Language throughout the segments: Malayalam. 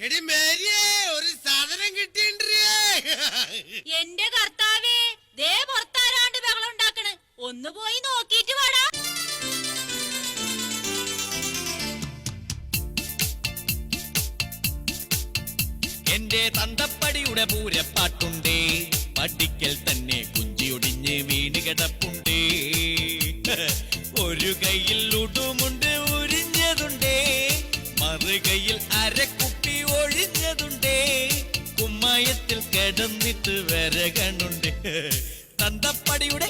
എടി മേരിയേ, ഒരു സാധനം കിട്ടിയിട്ടുണ്ട്. എന്റെ കർത്താവേ, ദേ പുറത്താരാണ്ട് ബഹളം ഉണ്ടാക്കണ്. ഒന്ന് പോയി നോക്കിയിട്ട് വാടാ. എന്റെ തന്തപ്പടിയുടെ പൂരപ്പാട്ടുണ്ടേ, പടിക്കൽ തന്നെ കുഞ്ചിയൊടിഞ്ഞ് വീണ് കിടപ്പുണ്ടേ. ഒരു കൈയിൽ ഉടുമുണ്ട് ഉരിഞ്ഞതുണ്ടേ, മറുകൈയിൽ അരക്കുപ്പി ഒഴിഞ്ഞതുണ്ടേ. കുമ്മായത്തിൽ കിടന്നിട്ട് വരകണുണ്ട്. തന്തപ്പടിയുടെ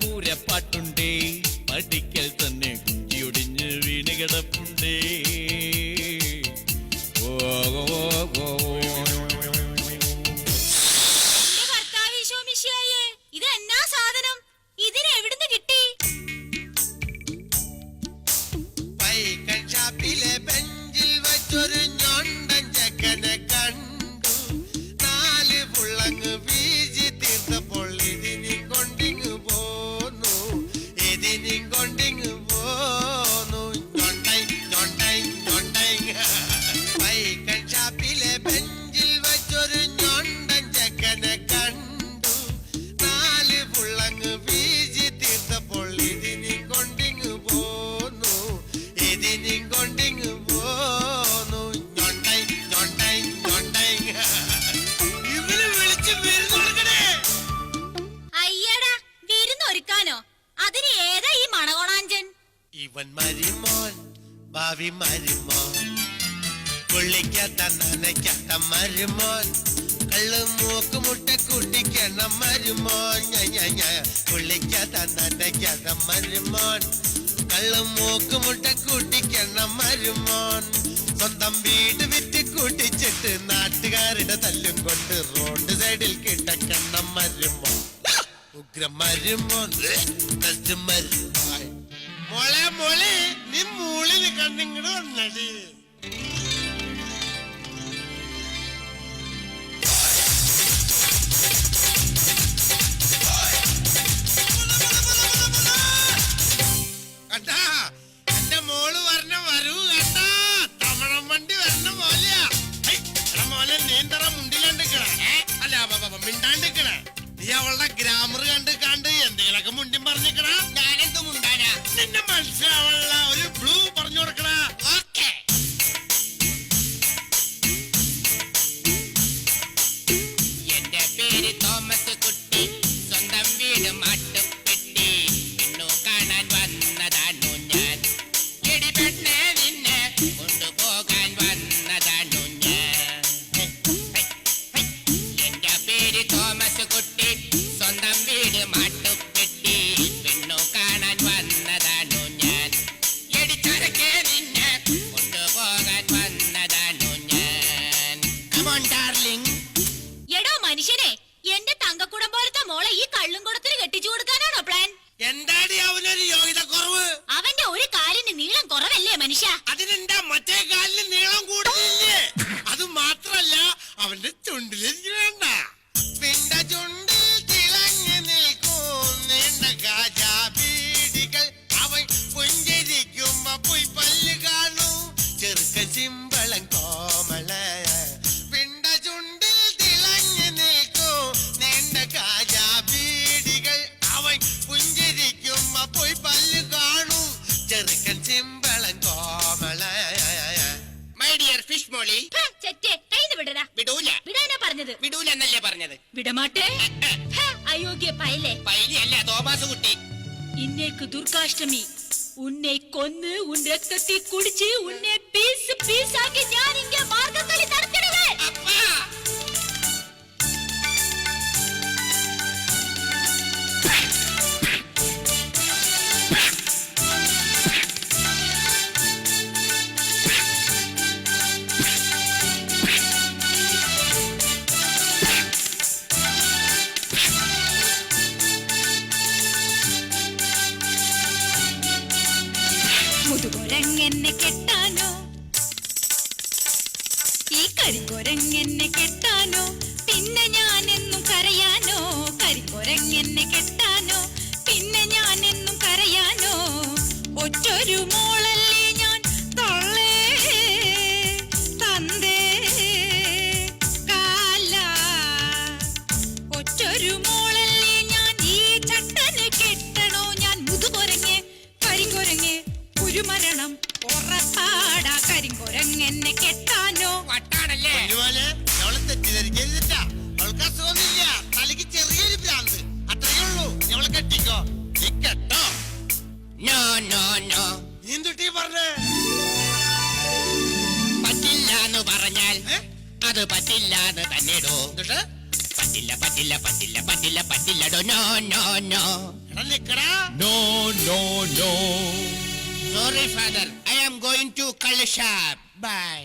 പൂരപ്പാട്ടുണ്ടേ, പടിക്കൽ തന്നെ കുഞ്ചിയൊടിഞ്ഞ് വീണ് കിടപ്പുണ്ടേ. ഇത് എന്നാ സാധനം? ഇതിന് എവിടുന്ന് കിട്ടി? പൈക്കൻ ഷാപ്പിലെ ബെഞ്ചിൽ വെച്ചൊരു ഞൊണ്ടൻ ചെക്കനെ കണ്ടു. 4 പുള്ളങ്ങ് വീശി തീർത്തപ്പോൾ ഇതിനും കൊണ്ടിങ്ങ് പോന്നു. പൈക്കൻ ഷാപ്പിലെ ബെഞ്ചിൽ വെച്ചൊരു ഞൊണ്ടൻ ചെക്കനെ കണ്ടു. 4 പുള്ളങ്ങ് വീശി തീർത്തപ്പോൾ ഇതിനും കൊണ്ടിങ്ങ് പോന്നു. ഇവന് വിളിച്ച് വിരുന്നൊടുക്കണേ. അയ്യടാ, വിരുന്നൊരുക്കാനോ? അതിന് ഏതാ ഈ മണകോണാഞ്ചൻ? ഇവൻ മരുമോൻ, ഭാവി മരുമോൻ, കൊള്ളിക്കാത്ത നനയ്ക്കാത്ത മരുമോൻ, കള്ള് മൂക്ക് മുട്ട കുട്ടിക്കണം മരുമോൻ. കൊള്ളിക്കാത്ത നനയ്ക്കാത്ത മരുമോൻ, കള്ള് മൂക്ക് മുട്ട കുട്ടിക്കണം മരുമോൻ. സ്വന്തം വീട് വിറ്റ് കൂട്ടിച്ചിട്ട് നാട്ടുകാരുടെ തല്ലും കൊണ്ട് റോഡ് സൈഡിൽ കിടക്കണം മരുമോൻ. ഉഗ്രം മരുമോൻ. മോളെ നീ മൂളിന് കണ്ടിങ്ങട് വന്നടി. കണ്ടാ എന്റെ മോള് പറഞ്ഞ വരൂ കണ്ടാ, തമിഴം വണ്ടി വരണ പോലെയാ. മോനെ നീന്തറ മുണ്ടിലാണ്ടിക്കണ, അല്ല മിണ്ടാണ്ടിക്കണ. നീ അവളുടെ ഗ്രാമർ കണ്ട് എന്തെങ്കിലൊക്കെ മുണ്ടിൻ പറഞ്ഞിക്കണ. ഞാനെന്ത് മുണ്ടാനാ? നിന്നെ മനസ്സിലാവുള്ള ഒരു ബ്ലൂ പറഞ്ഞു കൊടുക്കണ. ഓക്കേ. എന്റെ പേര് തോമസ് കുട്ടി, സ്വന്തം വീട് മാട്ടുപ്പെട്ടി. പെണ്ണു കാണാൻ വന്നതാണു ഞാൻ, എടി പെണ്ണെ നിന്നെ കൊണ്ടുപോകാൻ വന്നതാണു ഞാൻ. എന്റെ പേര് തോമസ് കുട്ടി, സ്വന്തം വീട് മാട്ടുപ്പെട്ടി. പെണ്ണു കാണാൻ വന്നതാണു ഞാൻ, എടി ചരക്കെ നിന്നെ കൊണ്ടുപോകാൻ വന്നതാണു ഞാൻ. Come on, darling. എടോ മനുഷ്യനെ, എന്റെ തങ്കക്കുടം പോലത്തെ മോളെ ഈ കള്ളും കുടത്തിന് കെട്ടിച്ചു കൊടുക്കാനാണോ പ്ലാൻ? എന്താടി അവനൊരു യോഗ്യത കുറവ്? അവന്റെ ഒരു കാലിന് നീളം കുറവല്ലേ മനുഷ്യ? അതിനെന്താ മറ്റേ കാലിന് നീളം കൂടുതലില്ലേ? അത് മാത്രല്ല, അവന്റെ ചുണ്ടിലെനിക്ക് വേണ്ട. പിണ്ട ചുണ്ടിൽ തിളങ്ങി നിൽക്കും നീണ്ട കാജാ ബീഡികൾ. അവൻ പുഞ്ചിരിക്കുമ്പോ പോയി പല്ല് കാണൂ, ചെറുക്ക ചിമ്പളം കോമള. പിണ്ട ചുണ്ടിൽ തിളങ്ങി നിൽക്കും നീണ്ട കാജാ ബീഡികൾ. അവൻ പുഞ്ചിരിക്കുമ്പോ പോയി പല്ല് കാണൂ, ചെറുക്കൻ ചിമ്പളം കോമള. My dear fish മോളി, ചെറ്റേ, കൈന്ന് വിടടാ. വിടൂല. വിടാനാ പറഞ്ഞത്. വിടൂലെന്നല്ലേ പറഞ്ഞത്? വിടമാട്ടെ. അയോഗ്യ പയലേ. പൈലിയല്ല തോമാസ് കുട്ടി. ഇന്നേക്ക് ദുർഗാഷ്ടമി. ഉന്നെ കൊന്ന് ഉൻ രക്തത്തെ കുടിച്ച് ഉന്നെ പീസ് പീസാക്കി ഞാൻ ഇങ്ങനെ മാർഗംകളി നടക്കണവേ. അപ്പാ, മുതുകൊരങ്ങെന്നെ കെട്ടാനോ, ഈ കരിക്കൊരങ്ങെന്നെ കെട്ടാനോ, പിന്നെ ഞാനെന്നും കരയാനോ. കരിക്കൊരങ്ങെന്നെ കെട്ടാനോ, പിന്നെ ഞാനെന്നും കരയാനോ. ഒറ്റൊരു മോളല്ലേ ഞാൻ തള്ളേ, ഒരു മരണം ഉറപ്പാടാ കരിങ്കുരങ്ങനെ കെട്ടാനോ വട്ടാണല്ലേ പൊന്നുമോനെ അവളെ തെറ്റിദ്ധരിക്കരുതിട്ടാ. അവൾക്ക് അസുഖമൊന്നുമില്ല, തലയ്ക്ക് ചെറിയൊരു ഭ്രാന്ത്, അത്രയേ ഉള്ളൂ. നീ അവളെ കെട്ടിക്കോ, നീ കെട്ടോ. നോ നോ നോ നീ എന്തുട്ടീ പറഞ്ഞേ? പറ്റില്ലാന്ന് പറഞ്ഞാൽ ഏ? അത് പറ്റില്ലാന്ന് തന്നെടോ. എന്തുട്ട്? പറ്റില്ല പറ്റില്ല പറ്റില്ല പറ്റില്ല പറ്റില്ലടോ. നോ നോ നോ എടാ നിക്കടാ. No no no sorry father, I am going to കള്ള് ഷാപ്പ്. ബൈ.